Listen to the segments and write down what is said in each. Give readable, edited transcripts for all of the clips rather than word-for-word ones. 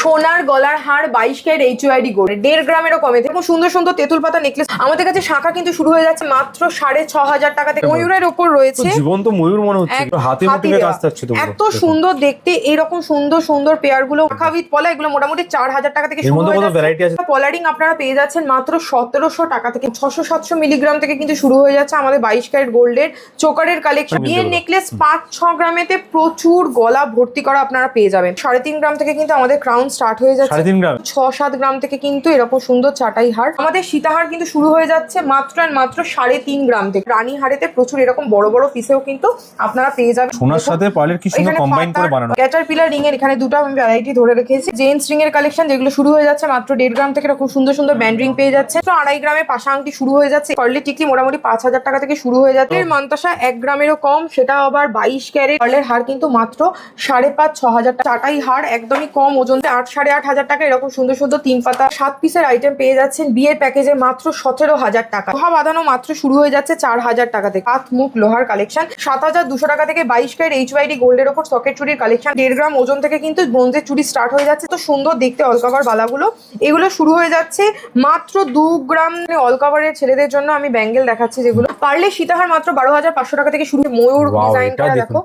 সোনার গলার হার 22 carat HUID gold 1.5 গ্রামেরও কমে। দেখুন সুন্দর সুন্দর তেঁতুল পাতা নেকলেস আমাদের কাছে শাখা কিন্তু শুরু হয়ে যাচ্ছে মাত্র 6,500 টাকা থেকে। ময়ূরের উপর রয়েছে, জীবন্ত ময়ূর মনে হচ্ছে, হাতে মোটিভে কাজ থাকছে। তো এত সুন্দর দেখতে এইরকম সুন্দর সুন্দর পেয়ার গুলো শাখা উইথ পলা, এগুলো মোটামুটি 4,000 টাকা থেকে শুরু হয়ে যাচ্ছে। পলারিং আপনারা পেয়ে যাচ্ছেন মাত্র 1700 টাকা থেকে। 600-700 মিলিগ্রাম থেকে কিন্তু শুরু হয়ে যাচ্ছে আমাদের 22 ক্যারেট গোল্ডের চোকারের কালেকশন। বিয়ের নেকলেস 5-6 গ্রামেতে প্রচুর গলা ভর্তি করা আপনারা পেয়ে যাবেন। 3.5 গ্রাম থেকে কিন্তু আমাদের ক্রাউন স্টার্ট হয়ে যাচ্ছে। 6-7 গ্রাম থেকে কিন্তু এরকম সুন্দর চাটাই হার। আমাদের সীতাহার কিন্তু শুরু হয়ে যাচ্ছে মাত্র 3.5 গ্রাম থেকে। রানী হারেতে প্রচুর এরকম বড় বড় পিসেও কিন্তু আপনারা পেয়ে যাবেন। সোনার সাথে পার্লের কি সুন্দর কম্বাইন করে বানানো। ক্যাটারপিলার রিং এর এখানে দুটো আমি ভ্যারাইটি ধরে রেখেছি। জেন্টস রিং এর কালেকশন যেগুলো শুরু হয়ে যাচ্ছে মাত্র 1.5 গ্রাম থেকে। এরকম সুন্দর সুন্দর ব্যান্ড রিং পেয়ে যাচ্ছে। 2.5 গ্রামে পাশা আংটি শুরু হয়ে যাচ্ছে। পার্লের টিকলি মোটামুটি 5,000 টাকা থেকে শুরু হয়ে যাচ্ছে। মান্তাসা 1 গ্রামেরও কম, সেটা আবার 22 ক্যারেট। পার্লের হার কিন্তু মাত্র 5,500-6,000 টাকা। চাটাই হার একদমই কম ওজন, 8,500 টাকা। এরকম সুন্দর সুন্দর 3 পাতা 7 পিসের আইটেম পেয়ে যাচ্ছেন বিয়ের প্যাকেজে মাত্র 17,000 টাকা। লোহা বাঁধানো মাত্র শুরু হয়ে যাচ্ছে 4,000 টাকা থেকে। হাত মুখ লোহার কালেকশন 7,200 টাকা থেকে। 22 ক্যারেট HUID গোল্ডের ওপর সকেট চুরির কালেকশন। 1.5 গ্রাম ওজন থেকে কিন্তু ব্রোঞ্জের চুরি স্টার্ট হয়ে যাচ্ছে। তো সুন্দর দেখতে অল কভার বালাগুলো, এগুলো শুরু হয়ে যাচ্ছে মাত্র 2 গ্রাম। অল কভারের ছেলেদের জন্য আমি ব্যাঙ্গেল দেখাচ্ছি যেগুলো। পারলে সীতাহার মাত্র 12,500 টাকা থেকে শুরু। ময়ূর ডিজাইন করা দেখো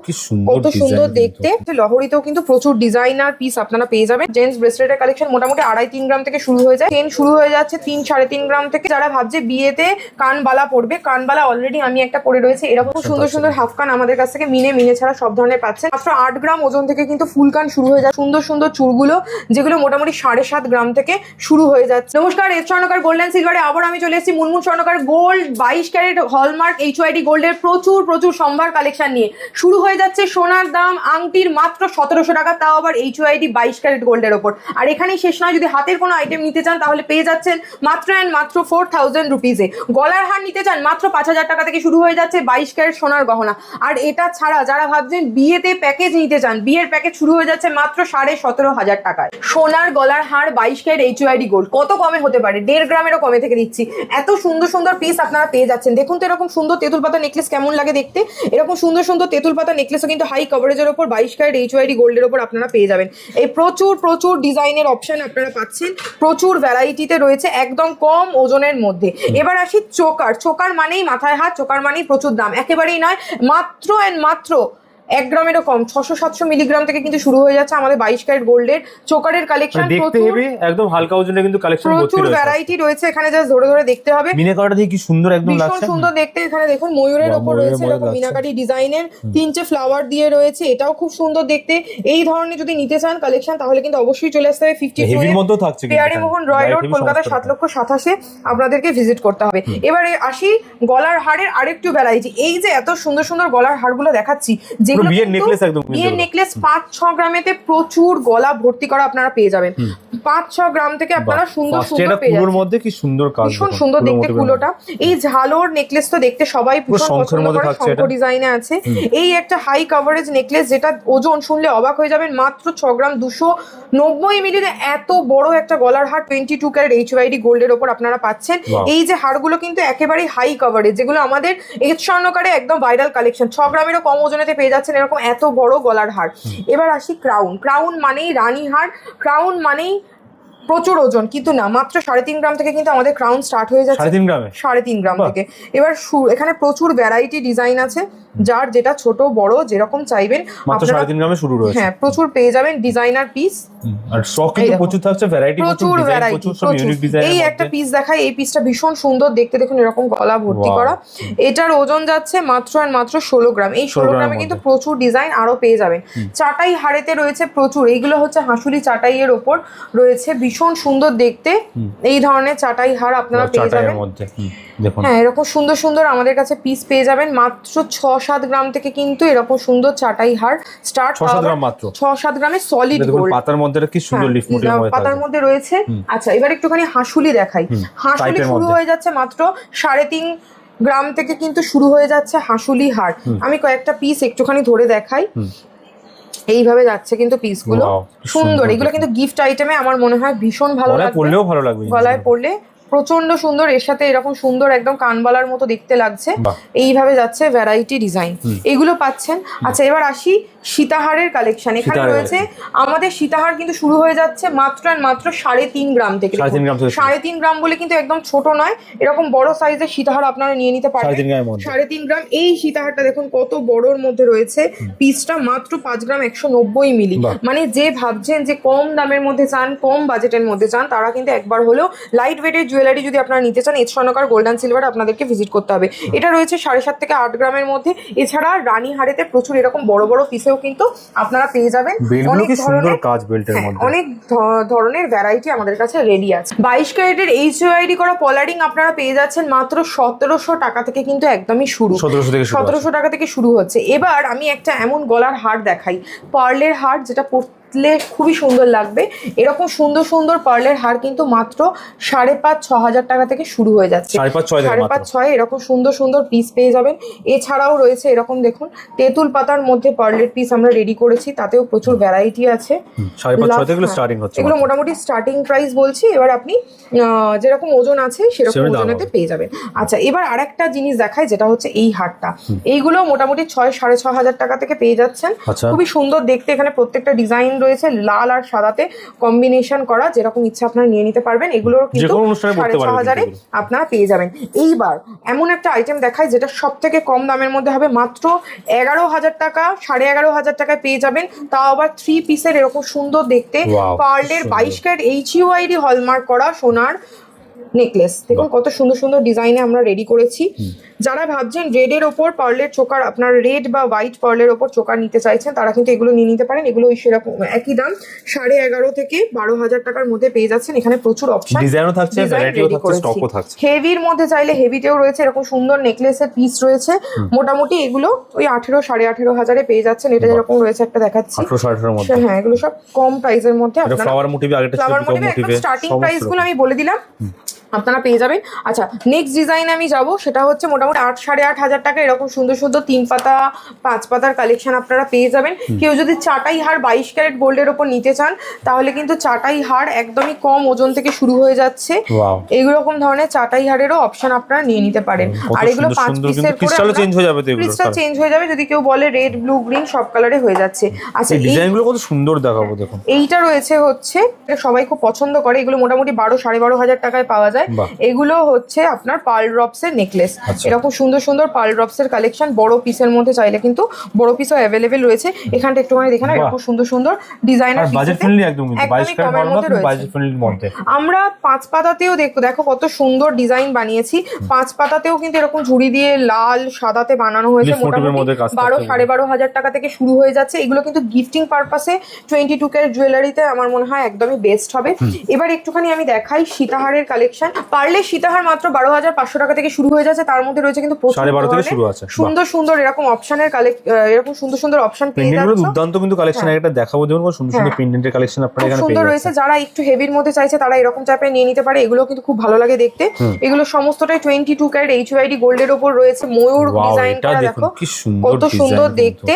কত সুন্দর দেখতে। লহরিতেও কিন্তু প্রচুর ডিজাইনার পিস আপনারা পেয়ে যাবেন। জেন্টস ব্রেসলেটের কালেকশন মোটামুটি 2.5-3 গ্রাম থেকে শুরু হয়ে যায়। চেন শুরু হয়ে যাচ্ছে 3-3.5 গ্রাম থেকে। যারা ভাবছে বিয়েতে কানবালা পড়বে, কানবালা অলরেডি আমি একটা পরে রয়েছে। এরকম সুন্দর সুন্দর হাফ কান আমাদের কাছ থেকে মিনে ছাড়া সব ধরনের পাচ্ছেন। মাত্র 8 গ্রাম ওজন থেকে কিন্তু ফুল কান শুরু হয়ে যায়। সুন্দর সুন্দর চুড়গুলো যেগুলো মোটামুটি 7.5 গ্রাম থেকে শুরু হয়ে যাচ্ছে। নমস্কার, এস স্বর্ণকার গোল্ড অ্যান্ড সিলভারে আবার আমি চলে এসেছি মুনমুন স্বর্ণকার গোল্ড 22 ক্যারেট হলমার্ক HUID গোল্ডের প্রচুর সম্ভার কালেকশন নিয়ে। শুরু হয়ে যাচ্ছে সোনার দাম আংটির মাত্র 1,700 টাকা, তাও আবার HUID 22 ক্যারেট গোল্ডের ওপর। আর এখানেই শেষ নয়, যদি হাতের কোনো আইটেম নিতে চান তাহলে পেয়ে যাচ্ছেন মাত্র 4,000 রুপিজে। গলার হার নিতে চান মাত্র 5,000 টাকা থেকে শুরু হয়ে যাচ্ছে 22 ক্যারেট সোনার গহনা। আর এটা ছাড়া যারা ভাবছেন বিয়েতে প্যাকেজ নিতে চান, বিয়ের প্যাকেজ শুরু হয়ে যাচ্ছে মাত্র 17,500 টাকায়। সোনার গলার হার 22 ক্যারেট HUID গোল্ড কত কমে হতে পারে? 1.5 গ্রামেরও কমে থেকে দিচ্ছি। এত সুন্দর সুন্দর পিস আপনারা পেয়ে যাচ্ছেন। দেখুন তো এরকম সুন্দর তেঁতুল পাতা নেকলেস কেমন লাগে দেখতে। এরকম সুন্দর সুন্দর তেঁতুল পাতা নেকলেসও কিন্তু হাই কভারেজের ওপর 22 ক্যারেট HUID গোল্ডের ওপর আপনারা পেয়ে যাবেন। এই প্রচুর ডিজাইনের অপশন আপনারা পাচ্ছেন, প্রচুর ভ্যারাইটিতে রয়েছে, একদম কম ওজনের মধ্যে। এবার আসি চোকার মানেই মাথায় হাত, চোকার মানেই প্রচুর দাম, একেবারেই নয়। মাত্র 1 গ্রামেরও কম 600-700 মিলিগ্রাম থেকে কিন্তু শুরু হয়ে যাচ্ছে আমাদের 22 ক্যারেট গোল্ডের চোকারের কালেকশন। একদম হালকা ওজনের কিন্তু কালেকশন প্রচুর ভ্যারাইটি রয়েছে এখানে, জাস্ট ধরে দেখতে হবে। মিনাকারিটা দেখি কি সুন্দর একদম লাগছে, ভীষণ সুন্দর দেখতে। এখানে দেখুন ময়ূরের উপর রয়েছে এরকম মিনাকারি ডিজাইনের 3টে ফ্লাওয়ার দিয়ে রয়েছে, এটাও খুব সুন্দর দেখতে। এই ধরনের যদি নিতে চান কালেকশন তাহলে কিন্তু অবশ্যই চলে আসতে হবে 54 এর মধ্যে থাকছে পেয়ারি মোহন রয় রোড কলকাতা 7,27,000 আপনাদেরকে ভিজিট করতে হবে। এবারে আসি গলার হারের আরেকটু ভ্যারাইটি। এই যে এত সুন্দর সুন্দর গলার হারগুলো দেখাচ্ছি, যেগুলো বিয়ের নেকলেস 5-6 গ্রামেতে প্রচুর গলা ভর্তি করা আপনারা পেয়ে যাবেন। 5-6 গ্রাম থেকে আপনারা সুন্দর পেয়ে যাবেন। মধ্যে কি সুন্দর কাজ, ভীষণ সুন্দর দেখতে কুলোটা। এই ঝালোর নেকলেস তো দেখতে সবাই ভীষণ পছন্দ করে, শঙ্খ ডিজাইনে আছে। এই একটা হাই কভারেজ নেকলেস যেটা ওজন শুনলে অবাক হয়ে যাবেন, মাত্র 6 গ্রাম 290 মিলিতে এত বড় একটা গলার হার 22 ক্যারেট HUID গোল্ডের ওপর আপনারা পাচ্ছেন। এই যে হারগুলো কিন্তু একেবারেই হাই কভারেজ, যেগুলো আমাদের এস স্বর্ণকারে একদম ভাইরাল কালেকশন। 6 গ্রামেরও কম ওজনেতে পেয়ে যাচ্ছেন এরকম এত বড় গলার হার। এবার আসি ক্রাউন মানেই রানী হার, ক্রাউন মানেই প্রচুর ওজন, কিন্তু না, মাত্র 3.5 গ্রাম থেকে কিন্তু আমাদের ক্রাউন স্টার্ট হয়ে যাচ্ছে। 3.5 গ্রাম থেকে। এবার এখানে প্রচুর ভ্যারাইটি ডিজাইন আছে, যার যেটা ছোট বড় যেরকম চাইবেন মাত্র 3.5 গ্রামে শুরু রয়েছে। হ্যাঁ, প্রচুর পেয়ে যাবেন ডিজাইনার পিস। আর স্টক কিন্তু প্রচুর থাকছে, ভ্যারাইটি প্রচুর সব ইউনিক ডিজাইন। এই একটা পিস দেখাই, এই পিসটা ভীষণ সুন্দর দেখতে। দেখুন এরকম গলা ভর্তি করা, এটার ওজন যাচ্ছে মাত্র 16 গ্রাম। এই 16 গ্রামে কিন্তু প্রচুর ডিজাইন আরো পেয়ে যাবেন। চাটাই হাড়েতে রয়েছে প্রচুর, এইগুলো হচ্ছে হাঁসুলি চাটাইয়ের ওপর রয়েছে, ভীষণ সুন্দর দেখতে। এই ধরনের চাটাই হার আপনারা পেয়ে যাবেন। হ্যাঁ, এরকম সুন্দর সুন্দর আমাদের কাছে পিস পেয়ে যাবেন। মাত্র 6-7 গ্রাম থেকে কিন্তু এরকম সুন্দর চাটাই হার স্টার্ট। 6-7 গ্রামে সলিড গোল্ড পাতার মধ্যে কি সুন্দর লিফ মোটিভ পাতার মধ্যে রয়েছে। আচ্ছা, এবার একটুখানি হাঁসুলি দেখাই। হাঁসুলি শুরু হয়ে যাচ্ছে মাত্র 3.5 গ্রাম থেকে কিন্তু শুরু হয়ে যাচ্ছে হাঁসুলি হার। আমি কয়েকটা পিস একটুখানি ধরে দেখাই। এইভাবে যাচ্ছে কিন্তু পিসগুলো সুন্দর। এগুলো কিন্তু গিফট আইটেমে আমার মনে হয় ভীষণ ভালো লাগবে, গলায় পরলে প্রচন্ড সুন্দর। এর সাথে এরকম সুন্দর একদম কানবালার মতো দেখতে লাগছে। এইভাবে যাচ্ছে ভ্যারাইটি ডিজাইন, এগুলো পাচ্ছেন। আচ্ছা, এবার আসি সীতাহারের কালেকশন এখানে রয়েছে। আমাদের সীতাহার কিন্তু শুরু হয়ে যাচ্ছে মাত্র 3.5 গ্রাম থেকে। 3.5 গ্রাম বলে কিন্তু একদম ছোট নয়, এরকম বড় সাইজের সীতাহার আপনারা নিয়ে নিতে পারবেন। 3.5 গ্রাম এই সীতাহারটা দেখুন কত বড়র মধ্যে রয়েছে, পিসটা মাত্র 5 গ্রাম 190 মিলি। মানে যে ভাবছেন যে কম দামের মধ্যে চান, কম বাজেটের মধ্যে চান, তারা কিন্তু একবার হলেও লাইট ওয়েটের জুয়েলারি যদি আপনারা নিতে চান, এজ স্বর্ণকার গোল্ড অ্যান্ড সিলভার আপনাদেরকে ভিজিট করতে হবে। এটা রয়েছে 7.5 থেকে 8 গ্রামের মধ্যে। এছাড়া রানীহারেতে প্রচুর এরকম বড় বড় পিসেও কিন্তু আপনারা পেয়ে যাবেন। অনেক ধরনের ভ্যারাইটি আমাদের কাছে রেডি আছে। 22 ক্যারেটের HYD করা পলারিং আপনারা পেয়ে যাচ্ছেন মাত্র 1700 টাকা থেকে, কিন্তু একদমই শুরু। 1700 টাকা থেকে শুরু হচ্ছে। এবার আমি একটা এমন গলার হার দেখাই, পার্লের হার, যেটা খুবই সুন্দর লাগবে। এরকম সুন্দর সুন্দর পার্লের হার কিন্তু মাত্র 5,500-6 হাজার টাকা থেকে শুরু হয়ে যাচ্ছে। 5,500 এরকম সুন্দর সুন্দর পিস পেয়ে যাবেন। এছাড়াও রয়েছে এরকম দেখুন তেঁতুল পাতার মধ্যে পার্লের পিস আমরা রেডি করেছি, তাতেও প্রচুর ভ্যারাইটি আছে। 5,500 এগুলো মোটামুটি স্টার্টিং প্রাইস বলছি। এবার আপনি যেরকম ওজন আছে সেরকম ওজনেতে পেয়ে যাবেন। আচ্ছা, এবার আরেকটা জিনিস দেখাই, যেটা হচ্ছে এই হারটা। এইগুলো মোটামুটি 6-6.5 হাজার টাকা থেকে পেয়ে যাচ্ছেন। খুবই সুন্দর দেখতে, এখানে প্রত্যেকটা ডিজাইন রয়েছে লাল আর সাদাতে কম্বিনেশন করা, যেরকম ইচ্ছা আপনারা নিয়ে নিতে পারবেন। এগুলোর কিন্তু 6,500 আপনারা পেয়ে যাবেন। এইবার এমন একটা আইটেম দেখায় যেটা সব থেকে কম দামের মধ্যে হবে, মাত্র 11,000 টাকা, 11,500 টাকায় পেয়ে যাবেন। তাও আবার 3 পিসের এরকম সুন্দর দেখতে পার্লের 22 ক্যারেট HUID হলমার্ক করা সোনার নেকলেস। দেখুন কত সুন্দর সুন্দর ডিজাইনে আমরা রেডি করেছি। যারা ভাবছেন রেডের ওপর পার্লের চোকার, আপনার রেড বা হোয়াইট পার্লের ওপর চোকার নিতে চাইছেন, তারা কিন্তু এগুলো নিয়ে নিতে পারেন। এগুলো সেরকম একই দাম, 11,500 থেকে 12,000 টাকার মধ্যে পেয়ে যাচ্ছেন। এখানে প্রচুর অপশন, ডিজাইনও থাকছে, ভ্যারাইটিও থাকছে, স্টকও থাকছে। হেভির মধ্যে চাইলে হেভিতেও রয়েছে, এরকম সুন্দর নেকলেসের পিস রয়েছে। মোটামুটি এগুলো ওই 18-18.5 হাজারে পেয়ে যাচ্ছেন। এটা যেরকম রয়েছে একটা দেখাচ্ছি, 18-18 মধ্যে। হ্যাঁ, এগুলো সব কম প্রাইসের মধ্যে। আপনারা ফ্লাওয়ার মোটিভ, আগেটা ছিল ফ্লাওয়ার মোটিভ, স্টার্টিং প্রাইস গুলো আমি বলে দিলাম, আপনারা পেয়ে যাবেন। আচ্ছা, নেক্সট ডিজাইনে আমি যাব, সেটা হচ্ছে মোটামুটি 8-8.5 হাজার টাকা এরকম সুন্দর সুন্দর 3 পাতা 5 পাতার কালেকশন আপনারা পেয়ে যাবেন। কেউ যদি চাটাই হার 22 ক্যারেট গোল্ডের ওপর নিতে চান, তাহলে কিন্তু চাটাই হার একদমই কম ওজন থেকে শুরু হয়ে যাচ্ছে। এইরকম ধরনের চাটাই হারেরও অপশন আপনারা নিয়ে নিতে পারেন। আর এগুলো 5 পিসের করে ক্রিস্টাল চেঞ্জ হয়ে যাবে, ক্রিস্টাল চেঞ্জ হয়ে যাবে। যদি কেউ বলে রেড, ব্লু, গ্রিন সব কালারে হয়ে যাচ্ছে। আচ্ছা, এই ডিজাইনগুলো কত সুন্দর দেখাবো দেখুন। এইটা রয়েছে হচ্ছে সবাই খুব পছন্দ করে, এগুলো মোটামুটি 12-12.5 হাজার টাকায় পাওয়া যায়। এগুলো হচ্ছে আপনার পার্ল ড্রপস এর নেকলেস। এরকম সুন্দর সুন্দর পার্ল ড্রপস এর কালেকশন বড় পিসের মধ্যে চাইলে কিন্তু বড় পিসও অ্যাভেলেবেল রয়েছে। এখানটা একটুখানি দেখে নাও, এরকম সুন্দর সুন্দর ডিজাইনার পিস, বাজেট ফ্রেন্ডলি একদম, 22 ক্যারেট হলমার্ক, বাজেট ফ্রেন্ডলির মধ্যে। আমরা 5 পাতাতেও দেখো কত সুন্দর ডিজাইন বানিয়েছি। 5 পাতাতেও কিন্তু এরকম ঝুড়ি দিয়ে লাল সাদাতে বানানো হয়েছে। মোটামুটি 12-12.5 হাজার টাকা থেকে শুরু হয়ে যাচ্ছে। এগুলো কিন্তু গিফটিং পারপাসে 22 ক্যারেট জুয়েলারিতে আমার মনে হয় একদমই বেস্ট হবে। এবার একটুখানি আমি দেখাই সীতাহারের কালেকশন। পারলে সীতাহার মাত্র 12,500 টাকা থেকে শুরু হয়ে যাচ্ছে। তার মধ্যে রয়েছে কিন্তু 12.5 থেকে শুরু আছে। সুন্দর সুন্দর এরকম অপশনের এরকম সুন্দর সুন্দর অপশন পেয়ে যাচ্ছে। দুর্দান্ত কিন্তু কালেকশন, এটা দেখাবো দেখুন, সুন্দর সুন্দর পেন্ডেন্টের কালেকশন আপনারা এখানে পেয়ে সুন্দর রয়েছে। যারা একটু হেভির মধ্যে চাইছে তারা এরকম টাইপের নিয়ে নিতে পারে। এগুলো কিন্তু খুব ভালো লাগে দেখতে। এগুলো সমস্তটাই 22 ক্যারেট HUID গোল্ডের উপর রয়েছে। ময়ূর ডিজাইন করা, দেখো কত সুন্দর দেখতে।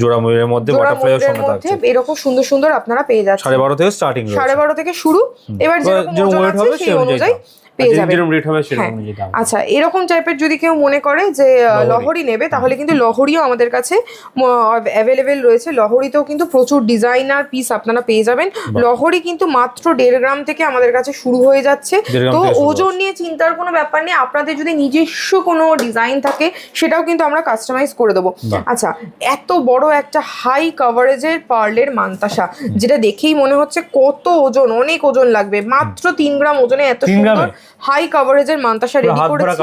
জোড়া ময়ূরের মধ্যে বাটারফ্লাইয়ের সঙ্গে থাকছে। এরকম সুন্দর সুন্দর আপনারা পেয়ে যাচ্ছেন। 12.5 থেকে স্টার্টিং, 12.5 থেকে শুরু। এবার যেরকম ওয়েট হবে সেই অনুযায়ী পেয়ে যাবেন। আচ্ছা, এরকম টাইপের যদি কেউ মনে করে যে লহরি নেবে, তাহলে কিন্তু লহরিও আমাদের কাছে অ্যাভেলেবেল রয়েছে। লহরিতেও কিন্তু প্রচুর ডিজাইনার পিস আপনারা পেয়ে যাবেন। লহরি কিন্তু মাত্র 1.5 গ্রাম থেকে আমাদের কাছে শুরু হয়ে যাচ্ছে। তো ওজন নিয়ে চিন্তার কোনো ব্যাপার নেই। আপনাদের যদি নিজস্ব কোনো ডিজাইন থাকে, সেটাও কিন্তু আমরা কাস্টমাইজ করে দেবো। আচ্ছা, এত বড় একটা হাই কভারেজের পার্লের মান্তাসা, যেটা দেখেই মনে হচ্ছে কত ওজন, অনেক ওজন লাগবে। মাত্র 3 গ্রাম ওজনে এত সুন্দর হাই কভারেজের মান্তাসা রেডি করেছি।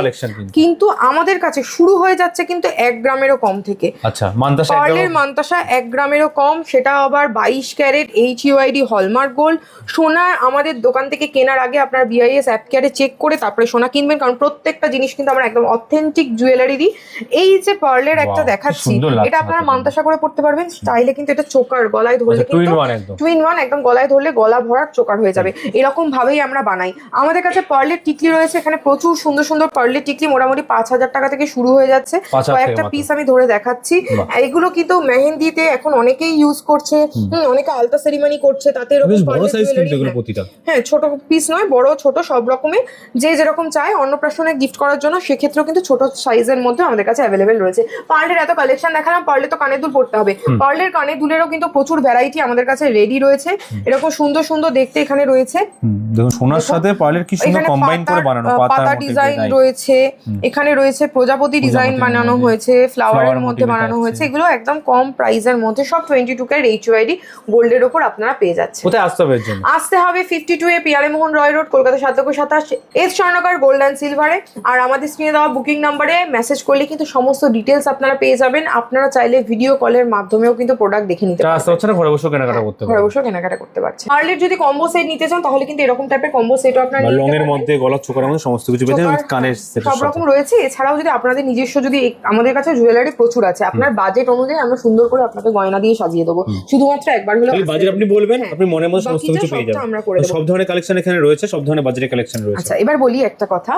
কিন্তু আমাদের কাছে শুরু হয়ে যাচ্ছে কিন্তু 1 গ্রামেরও কম থেকে। আচ্ছা, পার্লের মান্তাসা 1 গ্রামেরও কম, সেটা আবার 22 ক্যারেট HUID হলমার্ক গোল্ড। সোনা আমাদের দোকান থেকে কেনার আগে আপনার BIS অ্যাপ কেয়ারে চেক করে তারপরে সোনা কিনবেন, কারণ প্রত্যেকটা জিনিস কিন্তু আমরা একদম অথেন্টিক জুয়েলারি দিই। এই যে পার্লের একটা দেখাচ্ছি, এটা আপনারা মান্তাসা করে পড়তে পারবেন। চাইলে কিন্তু এটা চোকার, গলায় ধরলে কিন্তু টুইন ওয়ান, একদম গলায় ধরলে গলা ভরার চোকার হয়ে যাবে। এরকম ভাবেই আমরা বানাই। আমাদের কাছে পার্লের টিকলি রয়েছে, এখানে প্রচুর সুন্দর সুন্দর পার্লের টিকলি মোটামুটি 5,000 টাকা থেকে শুরু হয়ে যাচ্ছে। 5,000 কয়েকটা পিস আমি ধরে দেখাচ্ছি। এগুলো কিন্তু মেহেন্দিতে এখন অনেকেই ইউজ করছে, অনেকে আলতা সেরিমনি করছে, তাতে এরকম বড় সাইজ কিন্তু এগুলো প্রতিটা। হ্যাঁ, ছোট পিস নয়, বড় ছোট সব রকমের, যে যেরকম চায় অন্নপ্রাশনে গিফট করার জন্য সেক্ষেত্রেও কিন্তু ছোট সাইজের মধ্যে আমাদের কাছে অ্যাভেলেবেল রয়েছে। পার্লের এত কালেকশন দেখালাম, পার্লে তো কানের দুল পড়তে হবে। পার্লের কানের দুলেরও কিন্তু প্রচুর ভ্যারাইটি আমাদের কাছে রেডি রয়েছে, এরকম সুন্দর সুন্দর দেখতে এখানে রয়েছে। দেখুন সোনার সাথে পার্লের কি সুন্দর কম্বাইন করে বানানো, পাতা ডিজাইন রয়েছে, এখানে রয়েছে প্রজাপতি ডিজাইন বানানো হয়েছে, ফ্লাওয়ারের মধ্যে বানানো হয়েছে। এগুলো একদম কম প্রাইসের মধ্যে, সব 22 ক্যারেট HYD গোল্ডের উপর আপনারা পেয়ে যাচ্ছেন। কোথায় আসতে হবে এর জন্য? আসতে হবে 52 পিয়ারে মোহন রয় রোড, কলকাতা 727, এস স্বর্ণকার গোল্ড অ্যান্ড সিলভারে। আর আমাদের স্ক্রিনে দেওয়া বুকিং নাম্বারে মেসেজ করলে কিন্তু সমস্ত ডিটেলস আপনারা পেয়ে যাবেন। আপনারা চাইলে ভিডিও কলের মাধ্যমেও কিন্তু প্রোডাক্ট দেখে নিতে পারবেন। আসতে হচ্ছে না, ঘরে বসে কেনাকাটা করতে পারবেন, ঘরে বসে কেনাকাটা করতে পারছেন। পার্লের যদি কম্বো সেট নিতে চান তাহলে কিন্তু এরকম টাইপের কম্বো সেটও আপনারা নিতে লং এর পারবেন। মধ্যে, গলার চোকার মধ্যে সমস্ত কিছু পেয়ে যাবেন, উইথ কানের সেট সব রকম রয়েছে। এছাড়াও যদি আপনাদের নিজস্ব যদি আমাদের কাছে জুয়েলারি প্রচুর আছে, আপনার বাজেট অনুযায়ী আমরা সুন্দর করে আপনাকে গয়না দিয়ে সাজিয়ে দেবো। শুধুমাত্র একবার হলো বাজেট আপনি বলবেন, আপনি মনের মধ্যে সমস্ত কিছু পেয়ে যাবেন। আমরা করে দেব। সব ধরনের কালেকশন এখানে রয়েছে, সব ধরনের বাজেটের কালেকশন রয়েছে। আচ্ছা, এবার বলি একটা কথা,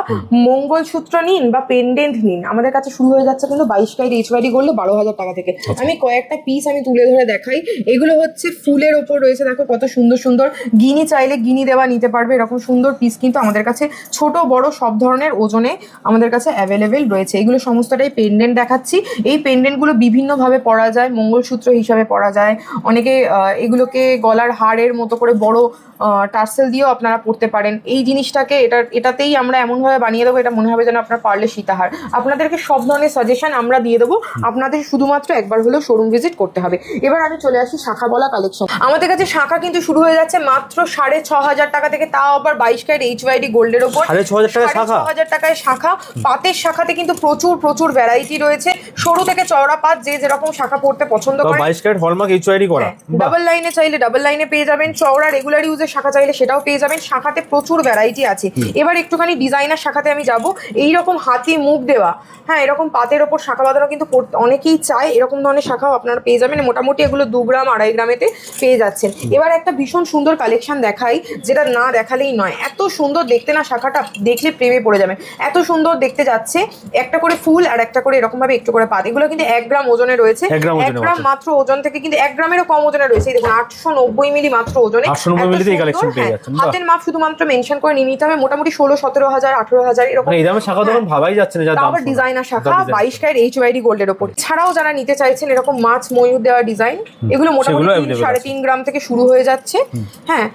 মঙ্গলসূত্র নিন বা পেন্ডেন্ট নিন, আমাদের কাছে শুরু হয়ে যাচ্ছে কিন্তু 22 ক্যারেট HYD গোল্ড 12,000 টাকা থেকে। আমি কয়েকটা পিস আমি তুলে ধরে দেখাই। এগুলো হচ্ছে ফুলের ওপর রয়েছে, দেখো কত সুন্দর সুন্দর। গিনি চাইলে গিনি দেওয়া নিতে পারবে, এরকম সুন্দর পিস কিন্তু আমাদের কাছে ছোট বড় সব ধরনের ওজনে আমাদের কাছে অ্যাভেলেবেল রয়েছে। এগুলো সমস্তটাই পেন্ডেন্ট দেখাচ্ছি। এই পেন্ডেন্টগুলো বিভিন্নভাবে পরা যায়, মঙ্গলসূত্র হিসাবে পরা যায়, অনেকে এগুলোকে গলার হারের মতো করে বড় টার্সেল দিয়েও আপনারা পড়তে পারেন। এই জিনিসটাকে এটাতেই আমরা এমনভাবে বানিয়ে দেবো, এটা মনে হবে যেন আপনার পার্লে সীতাহার। আপনাদেরকে সব ধরনের সাজেশন আমরা দিয়ে দেবো, আপনাদের শুধুমাত্র একবার হলেও শোরুম ভিজিট করতে হবে। এবার আমি চলে আসি শাখা বলা কালেকশন। আমাদের কাছে শাখা কিন্তু শুরু হয়ে যাচ্ছে মাত্র 6,500 টাকা থেকে, তাও আবার 22 ক্যারেট HYD গোল্ডের ওপর। 6,500 টাকায় শাখা। পাতের শাখাতে কিন্তু প্রচুর প্রচুর ভ্যারাইটি রয়েছে, সরু থেকে চওড়া পাত, যে যেরকম শাখা পড়তে পছন্দ করে। 22 ক্যারেট হলমার্ক HYD করা। ডাবল লাইনে চাইলে ডাবল লাইনে পেয়ে যাবেন, চওড়া রেগুলার ইউজের শাখা চাইলে সেটাও পেয়ে যাবেন। শাখাতে প্রচুর ভ্যারাইটি আছে। এবার একটুখানি ডিজাইনার শাখাতে আমি যাব। এইরকম হাতি মুখ দেওয়া, হ্যাঁ, এরকম পাতের ওপর শাখা বাঁধানো কিন্তু অনেকেই চায়, এরকম ধরনের শাখাও আপনারা পেয়ে যাবেন। মোটামুটি এগুলো 2 গ্রাম 2.5 গ্রামেতে পেয়ে যাচ্ছেন। এবার একটা ভীষণ সুন্দর কালেকশন দেখাই, যেটা না দেখালেই নয়। এত সুন্দর দেখতে না, শাখাটা দেখলে প্রেমে পড়ে যাবেন, এত সুন্দর দেখতে যাচ্ছে। একটা করে ফুল আর একটা করে এরকম ভাবে একটু করে পাত। এগুলো কিন্তু 1 গ্রাম ওজনে রয়েছে, 1 গ্রাম মাত্র ওজন থেকে কিন্তু 1 গ্রামেরও কম ওজনে রয়েছে। দেখুন 890 মিলি মাত্র ওজনে, 890 মিলিতে এই কালেকশন পেয়ে যাচ্ছেন। হাতের মাপ শুধুমাত্র মেনশন করে নিয়ে নিতে হবে। মোটামুটি 16-17,000 18,000 এরকম। এই দামে শাখা তখন ভাবাই যাচ্ছে না, যা দাম। আবার ডিজাইনার শাখা 22 ক্যারেট HYD গোল্ডের উপর। ছাড়াও যারা নিতে চাইছেন এরকম মাছ ময়ূর দেওয়া ডিজাইন, এগুলো মোটামুটি 3.5 গ্রাম থেকে শুরু হয়ে যাচ্ছে। হ্যাঁ,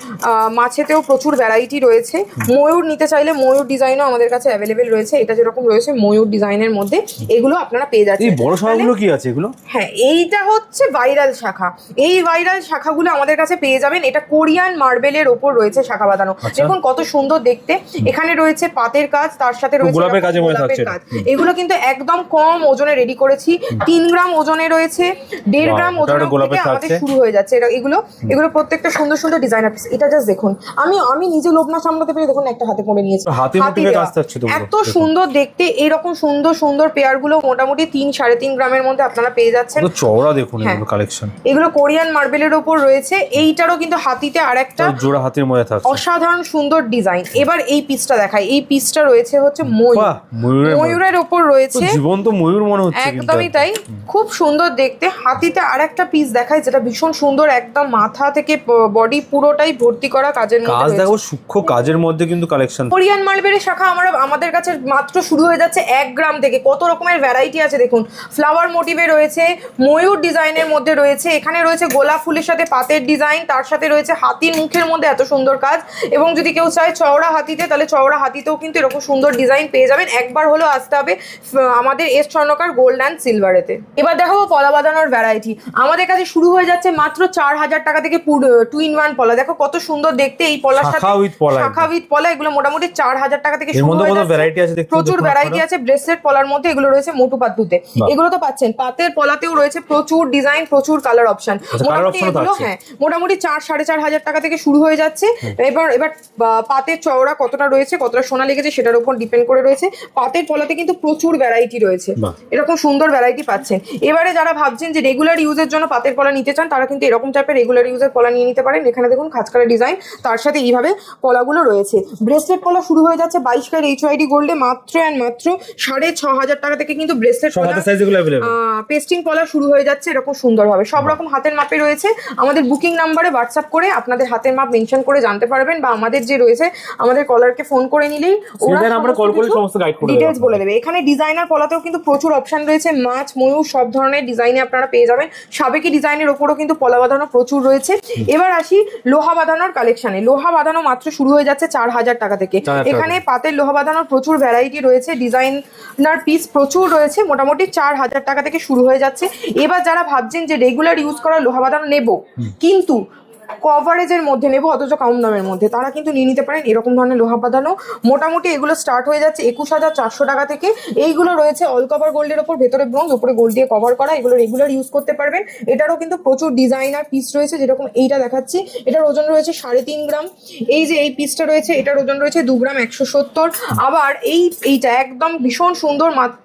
মাছেতেও প্রচুর ভ্যারাইটি রয়েছে। ময়ূর নিতে চাইলে ময়ূর ডিজাইনও আমাদের কাছে অ্যাভেলেবেল রয়েছে। এটা যেরকম রয়েছে ময়ূর ডিজাইনের মধ্যে, এগুলো আপনারা পেয়ে যাচ্ছেন। এই বড় শাখাগুলো কি আছে এগুলো? হ্যাঁ, এইটা হচ্ছে ভাইরাল শাখা। এই ভাইরাল শাখাগুলো আমাদের কাছে পেয়ে যাবেন। এটা কোরিয়ান মার্বেলের ওপর রয়েছে শাখা বাঁধানো। দেখুন কত সুন্দর দেখতে। এখানে রয়েছে পাতের কাজ, তার সাথে রয়েছে গোলাপের কাজে মনে থাকছে। এগুলো কিন্তু একদম কম ওজনে রেডি করেছি। 3 গ্রাম ওজনে রয়েছে, 1.5 গ্রাম ওজনে থেকে আমাদের শুরু হয়ে যাচ্ছে। এগুলো প্রত্যেকটা সুন্দর সুন্দর ডিজাইনার পিস। এটা জাস্ট দেখুন, আমি নিজে লোভ না সামলাতে পেরে দেখুন একটা হাতে পরে নিয়েছি। এত সুন্দর দেখতে। এইরকম সুন্দর সুন্দর পেয়ার গুলো মোটামুটি 3-3.5 গ্রামের মধ্যে আপনারা পেয়ে যাচ্ছেন। চওড়া দেখুন এগুলো কালেকশন। এগুলো কোরিয়ান মার্বেলের উপর রয়েছে। এইটারও কিন্তু হাতিতে আরেকটা জোড়া হাতির মধ্যে থাকছে, অসাধারণ সুন্দর ডিজাইন। এবার এই পিসটা দেখাই। এই পিসটা রয়েছে হচ্ছে ময়ূরের ওপর রয়েছে, জীবন্ত ময়ূর মনে হচ্ছে। একদমই তাই, খুব সুন্দর দেখতে। হাতিতে আরেকটা পিস দেখাই, যেটা ভীষণ সুন্দর, একদম মাথা থেকে বডি পুরোটাই ভর্তি করা কাজের মধ্যে। কাজ দেখো, সূক্ষ্ম কাজের মধ্যে কিন্তু কালেকশন। কোরিয়ান মার্বেলের শাখা আমাদের কাছে মাত্র শুরু হয়ে যাচ্ছে 1 গ্রাম থেকে। কত রকমের ভ্যারাইটি আছে দেখুন। ফ্লাওয়ার মোটিভে রয়েছে, ময়ূর ডিজাইনের মধ্যে রয়েছে, এখানে রয়েছে গোলাপ ফুলের সাথে পাতের ডিজাইন, তার সাথে রয়েছে হাতির মুখের মধ্যে এত সুন্দর কাজ। এবং যদি কেউ চায় চওড়া হাতিতে, তাহলে চওড়া হাতিতেও কিন্তু এরকম সুন্দর ডিজাইন পেয়ে যাবেন। একবার হলেও আসতে হবে আমাদের এস স্বর্ণকার গোল্ড অ্যান্ড সিলভারেতে। এবার দেখাবো পলা বাঁধানোর ভ্যারাইটি। আমাদের কাছে শুরু হয়ে যাচ্ছে মাত্র 4,000 টাকা থেকে 2 in 1 পলা। দেখো কত সুন্দর দেখতে। এই পলার সাথে শাখা উইথ পলা, এগুলো মোটামুটি 4,000 টাকা থেকে শুরু হয়ে যাচ্ছে। প্রচুর ভ্যারাইটি আছে। ব্রেসলেট পলার মধ্যে এগুলো রয়েছে মোটু পাতুতে, এগুলো তো পাচ্ছেন। পাতের পলাতেও রয়েছে প্রচুর ডিজাইন, প্রচুর কালার অপশন। হ্যাঁ, মোটামুটি 4-4.5 টাকা থেকে শুরু হয়ে যাচ্ছে। এবার পাতের চওড়া কতটা রয়েছে, কতটা সোনা লেগেছে সেটার উপর ডিপেন্ড করে রয়েছে। পাতের পলাতে কিন্তু প্রচুর ভ্যারাইটি রয়েছে, এরকম সুন্দর ভ্যারাইটি পাচ্ছেন। এবারে যারা ভাবছেন যে রেগুলার ইউজের জন্য পাতের পলা নিতে চান, তারা কিন্তু এরকম টাইপের রেগুলার ইউজের পলা নিয়ে নিতে পারেন। এখানে দেখুন খাঁজকারা ডিজাইন, তার সাথে এইভাবে পলাগুলো রয়েছে। ব্রেসলেট ব্রেসলেট পলা শুরু হয়ে যাচ্ছে 22 ক্যারেট HYD গোল্ডে মাত্র অ্যান্ড মাত্র 6,500 টাকা থেকে কিন্তু ব্রেসলেট পলা পেস্টিং পলা শুরু হয়ে যাচ্ছে এরকম সুন্দরভাবে। সব রকম হাতের মাপে রয়েছে। আমাদের বুকিং নাম্বারে হোয়াটসঅ্যাপ করে আপনাদের হাতের মাপ মেনশন করে জানতে পারবেন, বা আমাদের যে রয়েছে আমাদের কলারকে ফোন করে নিলেই ওরা আমরা কল করে সমস্ত গাইড করে ডিটেইলস বলে দেবে। এখানে ডিজাইনার পলাতেও কিন্তু প্রচুর অপশন রয়েছে, মাছ ময়ূর সব ধরনের ডিজাইনে আপনারা পেয়ে যাবেন। সাবেকি ডিজাইনের ওপরও কিন্তু পলা বাঁধানো প্রচুর রয়েছে। এবার আসি লোহা বাঁধানোর কালেকশনে। লোহা বাঁধানো মাত্র শুরু হয়ে যাচ্ছে 4,000 টাকা থেকে। এখানে পাতের লোহা বাঁধানোর প্রচুর ভ্যারাইটি রয়েছে, ডিজাইনার পিস প্রচুর রয়েছে, মোটামুটি 4,000 টাকা থেকে শুরু হয়ে যাচ্ছে। এবার যারা ভাবছেন যে রেগুলার ইউজ করা লোহা বাঁধানো নেব কিন্তু কভারেজের মধ্যে নেব অথচ কম দামের মধ্যে, তারা কিন্তু নিয়ে নিতে পারেন এরকম ধরনের লোহা বাঁধানো। মোটামুটি এগুলো স্টার্ট হয়ে যাচ্ছে 21,400 টাকা থেকে। এইগুলো রয়েছে অল কভার গোল্ডের ওপর, ভেতরে ব্রোঞ্জ, উপরে গোল্ড দিয়ে কভার করা। এগুলো রেগুলার ইউজ করতে পারবেন। এটারও কিন্তু প্রচুর ডিজাইনার পিস রয়েছে, যেরকম এইটা দেখাচ্ছি, এটার ওজন রয়েছে 3.5 গ্রাম। এই যে এই পিসটা রয়েছে এটার ওজন রয়েছে 2 গ্রাম 170। আবার এইটা একদম ভীষণ সুন্দর মাত্র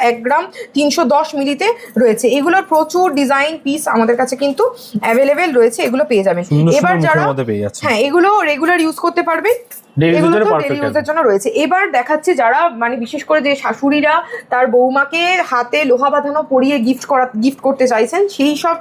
1 গ্রাম 310 মিলিতে রয়েছে। এগুলোর প্রচুর ডিজাইন পিস আমাদের কাছে কিন্তু অ্যাভেলেবেল রয়েছে, এগুলো পেয়ে যাবেন। এবার যারা হ্যাঁ এগুলো রেগুলার ইউজ করতে পারবে, এগুলো তো ডেইলি ইউজের জন্য রয়েছে। এবার দেখাচ্ছি যারা মানে বিশেষ করে যে শাশুড়িরা তার বৌমাকে হাতে লোহা বাঁধানো পরিয়ে গিফট করতে চাইছেন, সেই সব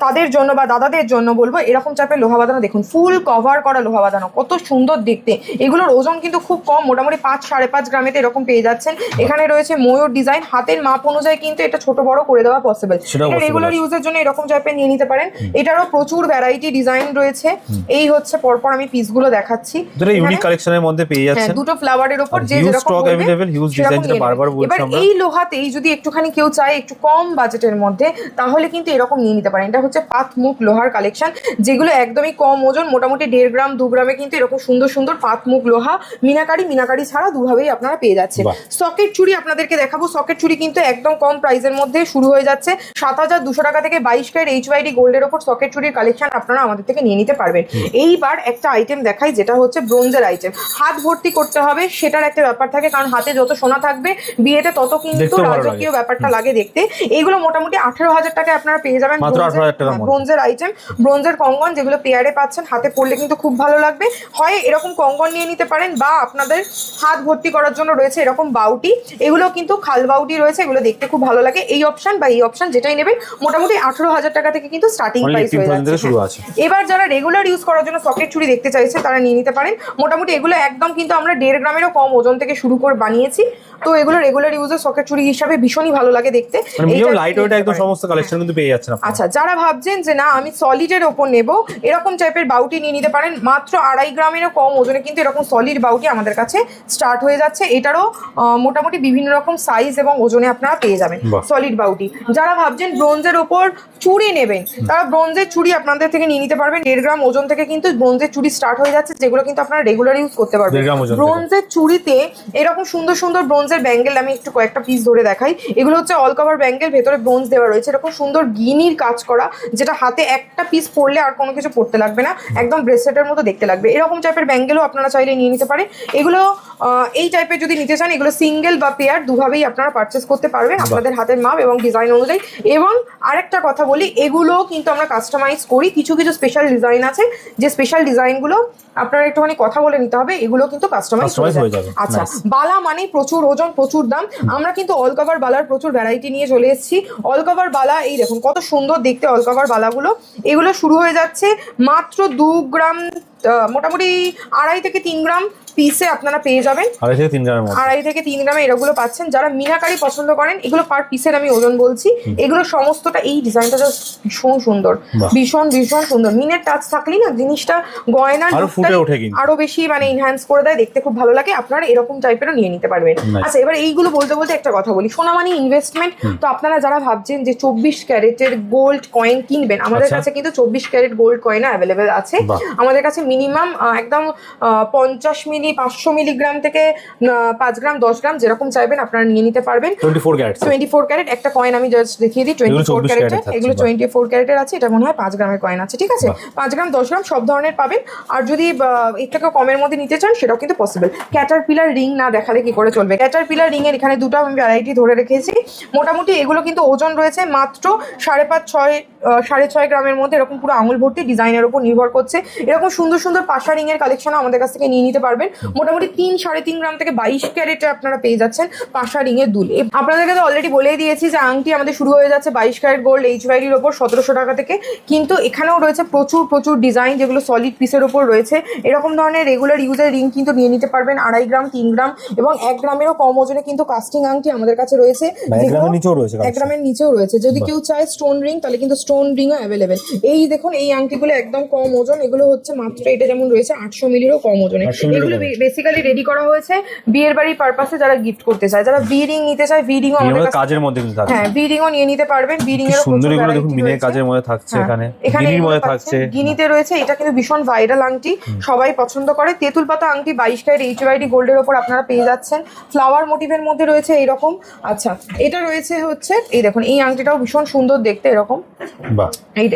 তাদের জন্য বা দাদাদের জন্য বলবো এরকম চাপের লোহা বাঁধানো দেখুন, ফুল কভার করা লোহা বাঁধানো, কত সুন্দর দেখতে। এগুলোর ওজন কিন্তু খুব কম, মোটামুটি 5-5.5 গ্রামেতে এরকম পেয়ে যাচ্ছেন। এখানে রয়েছে ময়ূর ডিজাইন, হাতের মাপ অনুযায়ী কিন্তু এটা ছোট বড় করে দেওয়া পসিবল। এটা রেগুলার ইউজের জন্য এরকম চাপের নিয়ে নিতে পারেন। এটারও প্রচুর ভ্যারাইটি ডিজাইন রয়েছে। এই হচ্ছে পরপর আমি পিসগুলো দেখাচ্ছি, ইউনিক কালেকশনের মধ্যে পেয়ে যাচ্ছেন। দুটো ফ্লাওয়ারের উপর যে যেরকম এবার এই লোহাতেই যদি একটুখানি কেউ চায় একটু কম বাজেটের মধ্যে, তাহলে কিন্তু এরকম নিয়ে নিতে পারেন। এটা হচ্ছে পাত মুখ লোহার কালেকশন, যেগুলো একদমই কম ওজন, মোটামুটি 1.5 গ্রাম 2 গ্রামে কিন্তু এরকম সুন্দর সুন্দর পাত মুখ লোহা, মিনাকারি ছাড়া দুভাবেই আপনারা পেয়ে যাচ্ছেন। সকেট চুড়ি আপনাদেরকে দেখাবো। সকেট চুড়ি কিন্তু একদম কম প্রাইসের মধ্যে শুরু হয়ে যাচ্ছে 7,200 টাকা থেকে। 22 ক্যারেট HYD গোল্ডের ওপর সকেট চুড়ির কালেকশন আপনারা আমাদের থেকে নিয়ে নিতে পারবেন। এইবার একটা আইটেম দেখাই, যেটা হচ্ছে ব্রোঞ্জের আইটেম। হাত ভর্তি করতে হবে সেটার একটা ব্যাপার থাকে, কারণ হাতে যত সোনা থাকবে বিয়েতে তত কিন্তু রাজকীয় ব্যাপারটা লাগে দেখতে। এইগুলো মোটামুটি 18,000 টাকায় আপনারা পেয়ে যাবেন ব্রোঞ্জের আইটেম। ব্রোঞ্জের কঙ্গন যেগুলো পেয়ারে পাচ্ছেন, হাতে পরলে কিন্তু খুব ভালো লাগবে। হয় এরকম কঙ্গন নিয়ে নিতে পারেন, বা আপনাদের হাত ভর্তি করার জন্য রয়েছে এরকম বাউটি। এগুলো কিন্তু খাল বাউটি রয়েছে, এগুলো দেখতে খুব ভালো লাগে। এই অপশন বা এই অপশন যেটাই নেবেন মোটামুটি 18,000 টাকা থেকে কিন্তু স্টার্টিং প্রাইস হয়ে যাচ্ছে। এবার যারা রেগুলার ইউজ করার জন্য সকেট চুড়ি দেখতে চাইছে তারা নিয়ে নিতে পারেন। মোটামুটি এগুলো একদম কিন্তু আমরা 1.5 গ্রামেরও কম ওজন থেকে শুরু করে বানিয়েছি, তো এগুলো রেগুলার ইউজের সকেট চুড়ি হিসাবে ভীষণই ভালো লাগে দেখতে। আচ্ছা, যারা ভাবছেন যে না আমি সলিডের ওপর নেব, এরকম টাইপের বাউটি নিয়ে নিতে পারেন। মাত্র 2.5 গ্রামেরও কম ওজনে কিন্তু এরকম সলিড বাউটি আমাদের কাছে স্টার্ট হয়ে যাচ্ছে। এটারও মোটামুটি বিভিন্ন রকম সাইজ এবং ওজনে আপনারা পেয়ে যাবেন সলিড বাউটি। যারা ভাবছেন ব্রোঞ্জের ওপর চুড়ি নেবেন, তারা ব্রোঞ্জের চুড়ি আপনাদের থেকে নিয়ে নিতে পারবেন। 1.5 গ্রাম ওজন থেকে কিন্তু ব্রোঞ্জের চুড়ি স্টার্ট হয়ে যাচ্ছে, যেগুলো কিন্তু আপনারা রেগুলার ইউজ করতে পারবেন। ব্রোঞ্জের চুড়িতে এরকম সুন্দর সুন্দর ব্রোঞ্জের ব্যাঙ্গেল, আমি একটু কয়েকটা পিস ধরে দেখাই। এগুলো হচ্ছে অল কভার ব্যাঙ্গেল, ভেতরে ব্রোঞ্জ দেওয়া রয়েছে, এরকম সুন্দর গিনির কাজ করা, যেটা হাতে একটা পিস পরলে আর কোনো কিছু পড়তে লাগবে না, একদম ব্রেসলেটের মতো দেখতে লাগবে। এরকম টাইপের ব্যাঙ্গেলও আপনারা চাইলে নিয়ে নিতে পারেন। এগুলো এই টাইপের যদি নিতে চান, এগুলো সিঙ্গেল বা পেয়ার দুভাবেই আপনারা পারচেস করতে পারবেন আপনাদের হাতের মাপ এবং ডিজাইন অনুযায়ী। এবং আরেকটা কথা বলি, এগুলো কিন্তু আমরা কাস্টমাইজ করি। কিছু স্পেশাল ডিজাইন আছে, যে স্পেশাল ডিজাইনগুলো আপনারা একটুখানি কথা বলে নিতে হবে, এগুলো কিন্তু কাস্টমাইজ হয়ে যাবে। আচ্ছা, বালা মানে প্রচুর ওজন প্রচুর দাম। আমরা কিন্তু অল কভার বালার প্রচুর ভ্যারাইটি নিয়ে চলে এসেছি। অল কভার বালা এই দেখুন কত সুন্দর দেখতে অল কভার বালাগুলো। এগুলো শুরু হয়ে যাচ্ছে মাত্র 2 গ্রাম, মোটামুটি 2.5 থেকে 3 গ্রাম পিসে আপনারা পেয়ে যাবেন। 2.5 থেকে 3 গ্রামে এগুলো পাচ্ছেন। যারা মিনাকারি পছন্দ করেন, এগুলো পার পিসের আমি ওজন বলছি। এগুলো সমস্তটা, এই ডিজাইনটা জাস্ট ভীষণ সুন্দর, ভীষণ সুন্দর। মিনের টাচ থাকলেই না জিনিসটা গয়না আরো বেশি মানে ইনহ্যান্স করে দেয়, দেখতে খুব ভালো লাগে। আপনারা এরকম টাইপেরও নিয়ে নিতে পারবেন। আচ্ছা, এবার এইগুলো বলতে বলতে একটা কথা বলি, সোনা মানে ইনভেস্টমেন্ট। তো আপনারা যারা ভাবছেন যে 24 ক্যারেটের গোল্ড কয়েন কিনবেন, আমাদের কাছে কিন্তু 24 ক্যারেট গোল্ড কয়েন অ্যাভেলেবেল আছে। আমাদের কাছে মিনিমাম একদম 50 মিলি 500 মিলিগ্রাম থেকে 5 গ্রাম 10 গ্রাম যেরকম চাইবেন আপনারা নিয়ে নিতে পারবেন। 24 ক্যারেট একটা কয়েন আমি জাস্ট দেখিয়ে দিই। 24 ক্যারেটের, এগুলো 24 ক্যারেটের আছে। এটা মনে হয় 5 গ্রামের কয়েন আছে, ঠিক আছে। 5 গ্রাম 10 গ্রাম সব ধরনের পাবেন। আর যদি এর থেকে কমের মধ্যে নিতে চান সেটাও কিন্তু পসিবল। ক্যাটারপিলার রিং না দেখালে কি করে চলবে। ক্যাটারপিলার রিং এর এখানে দুটো আমি ভ্যারাইটি ধরে রেখেছি। মোটামুটি এগুলো কিন্তু ওজন রয়েছে মাত্র 5.5-6.5 গ্রামের মধ্যে, এরকম পুরো আঙুল ভর্তি, ডিজাইনের উপর নির্ভর করছে। এরকম সুন্দর সুন্দর পাশা রিং এর কালেকশন আমাদের কাছ থেকে নিয়ে নিতে পারবেন। মোটামুটি 3-3.5 গ্রাম থেকে 22 ক্যারেটে আপনারা পেয়ে যাচ্ছেন পাশা রিং এর দুল। আপনাদেরকে তো অলরেডি বলেই দিয়েছি যে আংটি আমাদের শুরু হয়ে যাচ্ছে 22 ক্যারেট গোল্ড HYD-র ওপর 1700 টাকা থেকে, কিন্তু এখানেও রয়েছে প্রচুর ডিজাইন যেগুলো সলিড পিসের ওপর রয়েছে। এরকম ধরনের রেগুলার ইউজের রিং কিন্তু নিয়ে নিতে পারবেন 2.5 গ্রাম, 3 গ্রাম এবং 1 গ্রামেরও কম ওজনে কিন্তু কাস্টিং আংটি আমাদের কাছে রয়েছে। 1 গ্রামের নিচেও রয়েছে, 1 গ্রামের নিচেও রয়েছে। যদি কেউ চায় স্টোন রিং তাহলে কিন্তু স্টোন রিংও অ্যাভেলেবেল। এই দেখুন এই আংটিগুলো একদম কম ওজন, এগুলো হচ্ছে মাত্র এটা যেমন রয়েছে 800 মিলিরও কম ওজনে। এগুলো বেসিক্যালি রেডি করা হয়েছে বিয়ের বাড়ির পারপাসে, যারা গিফট করতে চায়, যারা ভি রিং নিতে চায় ভি রিংও আমাদের কাজের মধ্যে কিন্তু থাকছে। হ্যাঁ, ভি রিংও নিয়ে নিতে পারবেন। ভি রিং এর সুন্দর এগুলো দেখুন মিনের কাজের মধ্যে থাকছে, এখানে গিনির মধ্যে থাকছে, গিনিতে রয়েছে। এটা কিন্তু ভীষণ ভাইরাল আংটি, সবাই পছন্দ করে। তেঁতুল পাতা আংটি 22 ক্যারেট HYD গোল্ডের ওপর আপনারা পেয়ে যাচ্ছেন। ফ্লাওয়ার মোটিভের মধ্যে রয়েছে এইরকম। আচ্ছা, এটা রয়েছে হচ্ছে এই দেখুন এই আংটিটাও ভীষণ সুন্দর দেখতে এরকম। বাহ,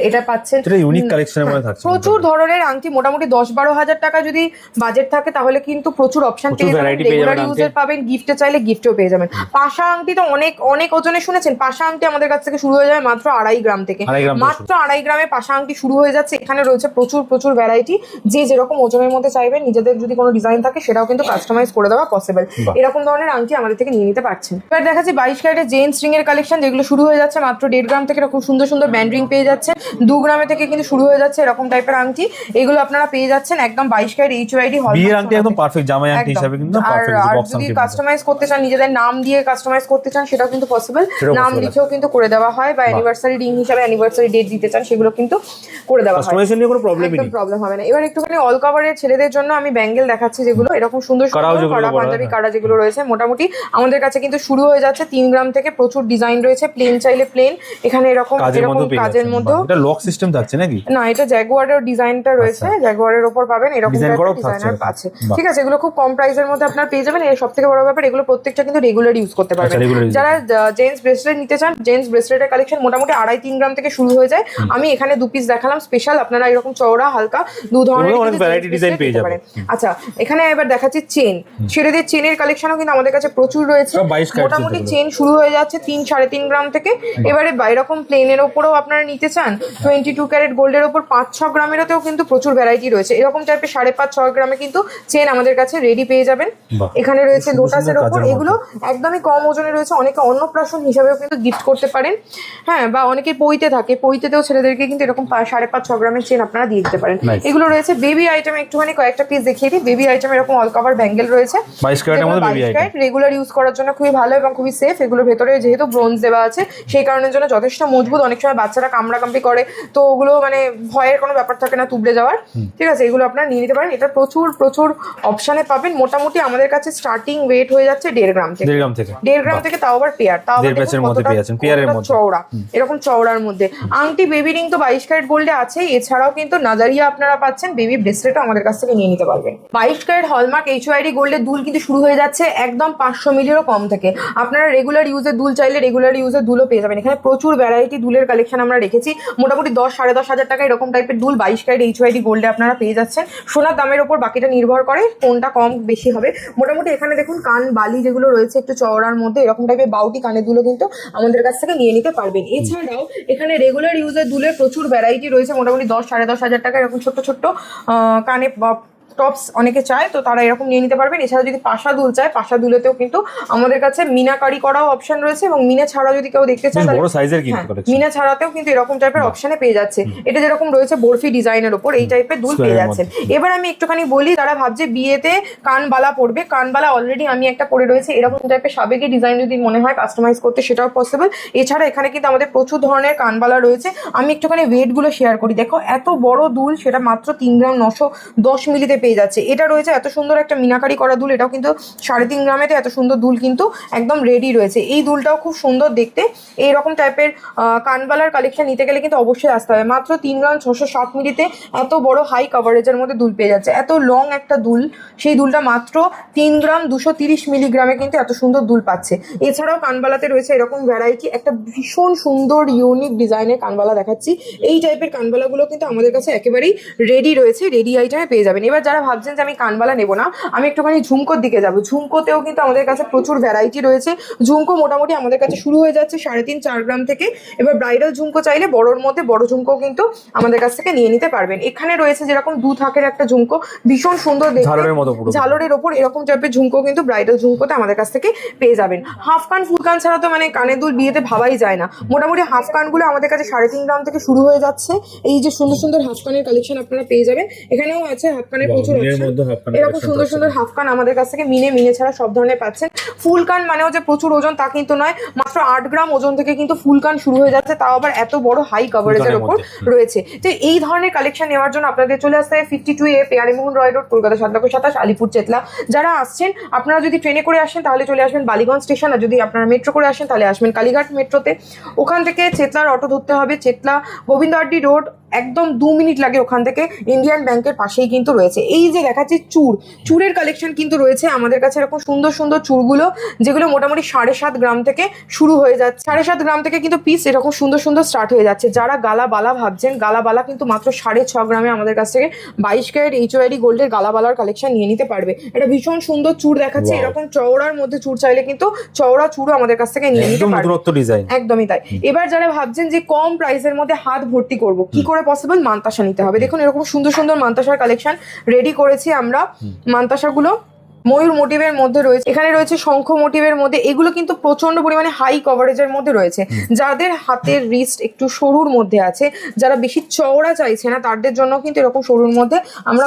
এটা পাচ্ছেন। এটা ইউনিক কালেকশনের মধ্যে থাকছে। প্রচুর ধরনের আংটি, মোটামুটি 10-12 হাজার টাকা যদি বাজেট থাকে তাহলে কিন্তু প্রচুর অপশন পেয়ে যাবেন। রেগুলার ইউজার পাবেন, গিফটে চাইলে গিফটও পেয়ে যাবেন। পাশা আংটি তো অনেক ওজনে শুনেছেন। পাশা আংটি আমাদের কাছ থেকে শুরু হয়ে যাবে মাত্র 2.5 গ্রাম থেকে। মাত্র 2.5 গ্রামে পাশা আংটি শুরু হয়ে যাচ্ছে। এখানে রয়েছে প্রচুর ভ্যারাইটি। যে যেরকম ওজনের মধ্যে চাইবেন, নিজেদের যদি কোনো ডিজাইন থাকে সেটাও কিন্তু কাস্টমাইজ করে দেওয়া পসিবল। এরকম ধরনের আংটি আমাদের থেকে নিয়ে নিতে পারছেন। এবার দেখাচ্ছি 22 ক্যারেটের জেন্টস রিং এর কালেকশন, যেগুলো শুরু হয়ে যাচ্ছে মাত্র 1.5 গ্রাম থেকে। এরকম সুন্দর ব্যান্ড রিং পেয়ে যাচ্ছে। 2 গ্রামে থেকে কিন্তু শুরু হয়ে যাচ্ছে এরকম টাইপের আংটি। এগুলো আপনারা পেয়ে যাচ্ছেন একদম 22 ক্যারেট HYD হল বিয়ের আংটি, একদম পারফেক্ট জামাই আংটি হিসেবে কিন্তু পারফেক্ট। আর যদি কাস্টমাইজ করতে চান, নিজেদের নাম দিয়ে কাস্টমাইজ করতে চান, সেটাও কিন্তু পসিবল। নাম লিখেও কিন্তু করে দেওয়া হয়, বা অ্যানিভার্সারি রিং হিসেবে অ্যানিভার্সারি ডেট দিতে চান সেগুলো কিন্তু করে দেওয়া হয়। কাস্টমাইজেশন নিয়ে কোনো প্রবলেমই নেই, প্রবলেম হবে না। এবার একটুখানি অল কভারের ছেলেদের জন্য আমি ব্যাঙ্গেল দেখাচ্ছি, যেগুলো এরকম সুন্দর কড়া পাঞ্জাবি কাড়া যেগুলো রয়েছে। মোটামুটি আমাদের কাছে কিন্তু শুরু হয়ে যাচ্ছে 3 গ্রাম থেকে। প্রচুর ডিজাইন রয়েছে, প্লেন চাইলে প্লেন, এখানে এরকম কাজের মধ্যে। এটা লক সিস্টেম থাকছে নাকি? না, এটা জ্যাগুয়ারের ডিজাইনটা রয়েছে, জ্যাগুয়ারের উপর পাবেন এরকম ডিজাইনার আছে। ঠিক আছে, এগুলো খুব কম প্রাইসের মধ্যে আপনারা পেয়ে যাবেন। এর সবথেকে বড় ব্যাপার, এগুলো প্রত্যেকটা কিন্তু রেগুলার ইউজ করতে পারবেন। যারা জেন্টস ব্রেসলেট নিতে চান, জেন্টস ব্রেসলেটের কালেকশন মোটামুটি 2.5-3 গ্রাম থেকে শুরু হয়ে যায়। আমি এখানে 2 পিস দেখালাম স্পেশাল, আপনারা এরকম চওড়া হালকা 2 ধরনের ভ্যারাইটি ডিজাইন পেয়ে যাবেন। আচ্ছা, এখানে এবার দেখাচ্ছি চেন। ছেলেদের চেনের কালেকশনও কিন্তু আমাদের কাছে প্রচুর রয়েছে। মোটামুটি চেন শুরু হয়ে যাচ্ছে 3-3.5 গ্রাম থেকে। এবারে এরকম প্লেনের ওপরেও আপনারা নিতে চান 22 ক্যারেট গোল্ডের ওপর 5-6 গ্রামেরতেও কিন্তু প্রচুর ভ্যারাইটি রয়েছে। এরকম টাইপের 5.5-6 গ্রামে কিন্তু চেন আমাদের কাছে রেডি পেয়ে যাবেন। এখানে রয়েছে লোটাসের ওপর, এগুলো একদমই কম ওজনে রয়েছে। অনেকে অন্নপ্রাশন হিসাবেও কিন্তু গিফট করতে পারেন। হ্যাঁ, বা অনেকে পইতে থাকে, পইতেতেও ছেলেদেরকে কিন্তু এরকম 5.5-6 গ্রামের চেন আপনারা দিয়ে দিতে পারেন। এগুলো রয়েছে বেবি আইটেম। একটুখানি কয়েকটা পিস দেখিয়ে দিই। বেবি আইটেম এরকম অল কভার ব্যাঙ্গেল রয়েছে 22 ক্যারেটের মধ্যে বেবি আইটেম, রেগুলার ইউজ করার জন্য খুবই ভালো এবং খুবই সেফ। এগুলোর ভেতরে যেহেতু ব্রোঞ্জ দেওয়া আছে সেই কারণের জন্য যথেষ্ট মজবুত। অনেক সময় বাচ্চারা কামড়াকামড়ি করে, তো ওগুলো মানে ভয়ের কোনো ব্যাপার থাকে না তুবড়ে যাওয়ার। ঠিক আছে, এগুলো আপনারা নিয়ে নিতে পারেন। এটা প্রচুর অপশনে পাবেন। মোটামুটি আমাদের কাছে স্টার্টিং ওয়েট হয়ে যাচ্ছে 1.5 গ্রাম থেকে। 1.5 গ্রাম থেকে, তাও আবার পেয়ার, তাও চওড়া, এরকম চওড়ার মধ্যে। আংটি বেবি রিং তো 22 ক্যারেট গোল্ডে আছে। এছাড়াও কিন্তু নাজারিয়া আপনারা পাচ্ছেন, বেবি ব্রেসলেটও আমাদের কাছ থেকে নিয়ে নিতে পারবেন। 22 ক্যারেট হলমার্ক HYD গোল্ডের দুল কিন্তু শুরু হয়ে যাচ্ছে একদম 500 মিলিরও কম থেকে। আপনারা রেগুলার ইউজের দুল চাইলে রেগুলার ইউজের দুলও পেয়ে যাবেন। এখানে প্রচুর ভ্যারাইটি দুলের কালেকশন আমরা রেখেছি। মোটামুটি 10-10.5 হাজার টাকা এরকম টাইপের দুল 22 ক্যারেট HYD গোল্ডে আপনারা পেয়ে যাচ্ছেন। সোনার দামের ওপর বাকিটা নির্ভর করে কোনটা কম বেশি হবে। মোটামুটি এখানে দেখুন কান বালি যেগুলো রয়েছে একটু চওড়ার মধ্যে, এরকম টাইপের বাউটি কানের দুলও কিন্তু আমাদের কাছ থেকে নিয়ে নিতে পারবেন। এছাড়াও এখানে রেগুলার ইউজের দুলের প্রচুর ভ্যারাইটি রয়েছে। মোটামুটি 10-10.5 হাজার টাকা এরকম ছোট্ট কানে টপস অনেকে চায়, তো তারা এরকম নিয়ে নিতে পারবেন। এছাড়া যদি পাশা দুল চায়, পাশা দুলেতেও কিন্তু আমাদের কাছে মিনাকারি করাও অপশন রয়েছে, এবং মিনা ছাড়া যদি কেউ দেখতে চায় মিনা ছাড়াতেও কিন্তু এরকম টাইপের অপশনে পেয়ে যাচ্ছে। এটা যেরকম রয়েছে বরফি ডিজাইনের উপর, এই টাইপের দুল পেয়ে যাচ্ছেন। এবার আমি একটুখানি বলি, যারা ভাবছে বিয়েতে কানবালা পরবে, কানবালা অলরেডি আমি একটা পরে রয়েছে। এরকম টাইপের সাবেকি ডিজাইন যদি মনে হয় কাস্টমাইজ করতে, সেটাও পসিবল। এছাড়া এখানে কিন্তু আমাদের প্রচুর ধরনের কানবালা রয়েছে। আমি একটুখানি ওয়েটগুলো শেয়ার করি। দেখো এত বড় দুল, সেটা মাত্র 3 গ্রাম 910 মিলিতে পেয়ে যাচ্ছে। এটা রয়েছে এত সুন্দর একটা মিনাকারি করা দুল, এটাও কিন্তু 3.5 গ্রামেতে এত সুন্দর দুল কিন্তু একদম রেডি রয়েছে। এই দুলটাও খুব সুন্দর দেখতে। এইরকম টাইপের কানবালার কালেকশন নিতে গেলে কিন্তু অবশ্যই আসতে হবে। মাত্র 3 গ্রাম 660 মিলিতে এত বড় হাই কভারেজের মধ্যে দুল পেয়ে যাচ্ছে। এত লং একটা দুল, সেই দুলটা মাত্র 3 গ্রাম 230 মিলিগ্রামে কিন্তু এত সুন্দর দুল পাচ্ছে। এছাড়াও কানবালাতে রয়েছে এরকম ভ্যারাইটি, একটা ভীষণ সুন্দর ইউনিক ডিজাইনের কানবালা দেখাচ্ছি। এই টাইপের কানবালাগুলো কিন্তু আমাদের কাছে একেবারেই রেডি রয়েছে, রেডি আইটেমে পেয়ে যাবেন। এবার যারা যারা ভাবছেন যে আমি কানবালা নেবো না, আমি একটুখানি ঝুমকোর দিকে যাবো, ঝুমকোতেও কিন্তু আমাদের কাছে প্রচুর ভ্যারাইটি রয়েছে। ঝুমকো মোটামুটি আমাদের কাছে শুরু হয়ে যাচ্ছে 3.5-4 গ্রাম থেকে। এবার ব্রাইডাল ঝুমকো চাইলে বড়োর মধ্যে বড় ঝুমকো কিন্তু আমাদের কাছ থেকে নিয়ে নিতে পারবেন। এখানে রয়েছে যেরকম 2 থাকের একটা ঝুমকো, ভীষণ সুন্দর দেখতে, ঝালরের মতো পুরো। ঝালরের ওপর এরকম টাইপের ঝুমকো কিন্তু ব্রাইডাল ঝুমকোতে আমাদের কাছ থেকে পেয়ে যাবেন। হাফ কান ফুল কান ছাড়া তো মানে কানের দুল বিয়েতে ভাবাই যায় না। মোটামুটি হাফ কানগুলো আমাদের কাছে 3.5 গ্রাম থেকে শুরু হয়ে যাচ্ছে। এই যে সুন্দর সুন্দর হাফ কানের কালেকশন আপনারা পেয়ে যাবেন। এখানেও আছে হাফ কানের প্রচুর আছে, এরকম সুন্দর সুন্দর হাফ কান আমাদের কাছ থেকে মিনে ছাড়া সব ধরনের পাচ্ছেন। ফুল কান মানেও যে প্রচুর ওজন তা কিন্তু নয়, মাত্র 8 গ্রাম ওজন থেকে কিন্তু ফুল কান শুরু হয়ে যাচ্ছে, তাও আবার এত বড় হাই কভারেজের উপর রয়েছে। তো এই ধরনের কালেকশন নেওয়ার জন্য আপনাদের চলে আসতে হবে 52A পেয়ারিমোহন রয় রোড, কলকাতা 7,27,, আলিপুর চেতলা। যারা আসছেন আপনারা যদি ট্রেনে করে আসেন তাহলে চলে আসবেন বালিগঞ্জ স্টেশন, আর যদি আপনারা মেট্রো করে আসেন তাহলে আসবেন কালীঘাট মেট্রোতে। ওখান থেকে চেতলার অটো ধরতে হবে, চেতলা গোবিন্দবাড্ডি রোড, একদম 2 মিনিট লাগে ওখান থেকে। ইন্ডিয়ান ব্যাংকের পাশেই কিন্তু রয়েছে। এই যে দেখাচ্ছি চুড়ের কালেকশন কিন্তু রয়েছে আমাদের কাছে, এরকম সুন্দর সুন্দর চুড়গুলো যেগুলো মোটামুটি 7.5 গ্রাম থেকে শুরু হয়ে যাচ্ছে। 7.5 গ্রাম থেকে কিন্তু পিস এরকম সুন্দর সুন্দর স্টার্ট হয়ে যাচ্ছে। যারা গালাবালা ভাবছেন, গালাবালা কিন্তু মাত্র 6.5 গ্রামে আমাদের কাছ থেকে 22 ক্যারেট HYD গোল্ডের গালাবালার কালেকশন নিয়ে নিতে পারবে। এটা ভীষণ সুন্দর চুড় দেখাচ্ছে, এরকম চওড়ার মধ্যে চুড় চাইলে কিন্তু চওড়া চুড়ও আমাদের কাছ থেকে নিয়ে নিতে পারবে। একদমই তাই। এবার যারা ভাবছেন যে কম প্রাইসের মধ্যে হাত ভর্তি করব, কি করে পসিবল, মান্তাসা নিতে হবে। দেখুন এরকম সুন্দর সুন্দর মান্তাসার কালেকশন রেডি করেছি আমরা। মান্তাসাগুলো ময়ূর মোটিভের মধ্যে রয়েছে, এখানে রয়েছে শঙ্খ মোটিভের মধ্যে। এগুলো কিন্তু প্রচন্ড পরিমাণে হাই কভারেজের মধ্যে রয়েছে। যাদের হাতের রিস্ট একটু সরুর মধ্যে আছে, যারা বেশি চওড়া চাইছে না, তাদের জন্য কিন্তু এরকম সরুর মধ্যে আমরা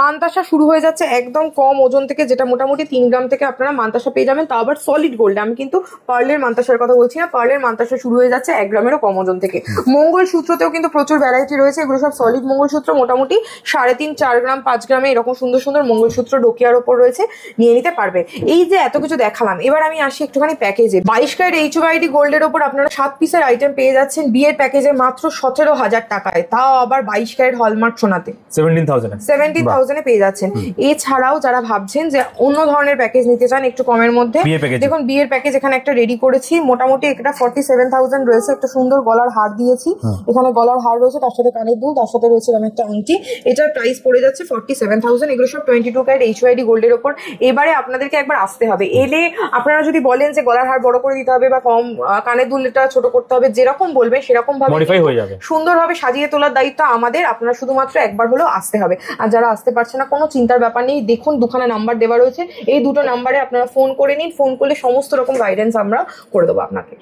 মান্তাসা শুরু হয়ে যাচ্ছে একদম কম ওজন থেকে, যেটা মোটামুটি 3 গ্রাম থেকে আপনারা মান্তাসা পেয়ে যাবেন, তাও আবার সলিড গোল্ড। আমি কিন্তু পার্লের মান্তাসার কথা বলছি না, পার্লের মান্তাসা শুরু হয়ে যাচ্ছে 1 গ্রামেরও কম ওজন থেকে। মঙ্গলসূত্রতেও কিন্তু প্রচুর ভ্যারাইটি রয়েছে, এগুলো সব সলিড মঙ্গলসূত্র, মোটামুটি 3.5-4 গ্রাম 5 গ্রামে এরকম সুন্দর সুন্দর মঙ্গলসূত্র ডোকিয়ার ওপর রয়েছে, নিয়ে নিতে পারবে। এই যে এত কিছু দেখালাম, এবার আমি আসি একটুখানি প্যাকেজে। 22 ক্যারেট HYD গোল্ডের ওপর আপনারা 7 পিসের আইটেম পেয়ে যাচ্ছেন বিয়ের প্যাকেজে মাত্র 17,000 টাকায়, তাও আবার 22 ক্যারেট হলমার্ক সোনাতে 17,000 পেয়ে যাচ্ছেন। এছাড়াও যারা ভাবছেন যে অন্য ধরনের প্যাকেজ নিতে চান একটু কমের মধ্যে, দেখুন বিয়ের প্যাকেজ এখানে একটা রেডি করেছি, মোটামুটি এটা 47,000 রয়েছে। একটা সুন্দর গলার হার দিয়েছি, এখানে গলার হার রয়েছে, তার সাথে কানের দুল, তার সাথে রয়েছে এরকম একটা আংটি। এটার প্রাইস পড়ে যাচ্ছে 47,000। এগুলো সব 22 ক্যারেট HYD গোল্ডের ওপর। এবারে আপনাদেরকে একবার আসতে হবে, এলে আপনারা যদি বলেন যে গলার হার বড় করে দিতে হবে বা কম কানের দুলটা ছোট করতে হবে, যেরকম বলবেন সেরকম ভাবে সুন্দরভাবে সাজিয়ে তোলার দায়িত্ব আমাদের। আপনারা শুধুমাত্র একবার হলেও আসতে হবে। আর যারা আসতে পারছে না, কোনো চিন্তার ব্যাপার নেই, দেখুন 2খানা নাম্বার দেওয়া রয়েছে, এই 2টো নাম্বারে আপনারা ফোন করে নিন। ফোন করলে সমস্ত রকম গাইডেন্স আমরা করে দেবো আপনাকে।